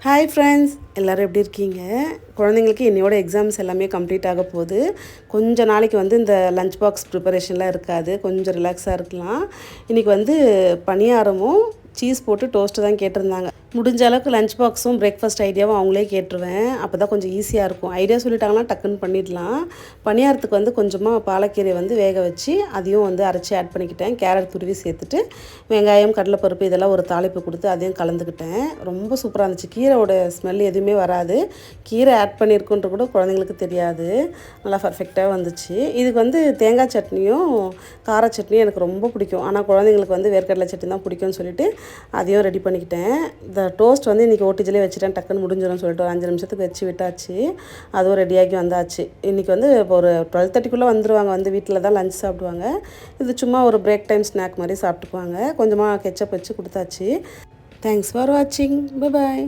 Hi friends, எல்லோரும் எப்படி இருக்கீங்க? குழந்தைங்களுக்கு இன்னையோட எக்ஸாம்ஸ் எல்லாமே கம்ப்ளீட் ஆக போகுது. கொஞ்சம் நாளைக்கு இந்த லஞ்ச் பாக்ஸ் ப்ரிப்பரேஷன்லாம் இருக்காது. கொஞ்சம் ரிலாக்ஸாக இருக்கலாம். இன்றைக்கி பணியாரமும் சீஸ் போட்டு டோஸ்ட்டு தான் கேட்டிருந்தாங்க. முடிஞ்ச அளவுக்கு லஞ்ச் பாக்ஸும் பிரேக்ஃபாஸ்ட் ஐடியாவும் அவங்களே கேட்டுருவேன். அப்போ தான் கொஞ்சம் ஈஸியாக இருக்கும். ஐடியா சொல்லிட்டாங்கன்னா டக்குன்னு பண்ணிடலாம். பணியாரத்துக்கு கொஞ்சமாக பாலக்கீரையை வேக வச்சு அதையும் அரைச்சி ஆட் பண்ணிக்கிட்டேன். கேரட் துருவி சேர்த்துட்டு வெங்காயம், கடலைப்பருப்பு இதெல்லாம் ஒரு தாளிப்பு கொடுத்து அதையும் கலந்துக்கிட்டேன். ரொம்ப சூப்பராக இருந்துச்சு. கீரையோட ஸ்மெல் எதுவுமே வராது. கீரை ஆட் பண்ணியிருக்குன்ற கூட குழந்தைங்களுக்கு தெரியாது. நல்லா பர்ஃபெக்டாக வந்துச்சு. இதுக்கு தேங்காய் சட்னியும் கார சட்னியும் எனக்கு ரொம்ப பிடிக்கும். ஆனால் குழந்தைங்களுக்கு வேர்க்கடலை சட்னி தான் பிடிக்கும்னு சொல்லிட்டு அதையும் ரெடி பண்ணிக்கிட்டேன். இந்த டோஸ்ட் இன்றைக்கி ஓட்டிஜிலே வச்சுட்டேன். டக்குன்னு முடிஞ்சிடும்னு சொல்லிட்டு ஒரு 5 நிமிஷத்துக்கு வச்சு விட்டாச்சு. அதுவும் ரெடியாகி வந்தாச்சு. இன்றைக்கி இப்போ ஒரு 12:30க்குள்ளே வந்துடுவாங்க. வீட்டில் தான் லஞ்ச் சாப்பிடுவாங்க. இது சும்மா ஒரு பிரேக் டைம் ஸ்நாக் மாதிரி சாப்பிட்டுக்குவாங்க. கொஞ்சமாக கெச்சப் வச்சு கொடுத்தாச்சு. தேங்க்ஸ் ஃபார் வாட்சிங். Bye bye.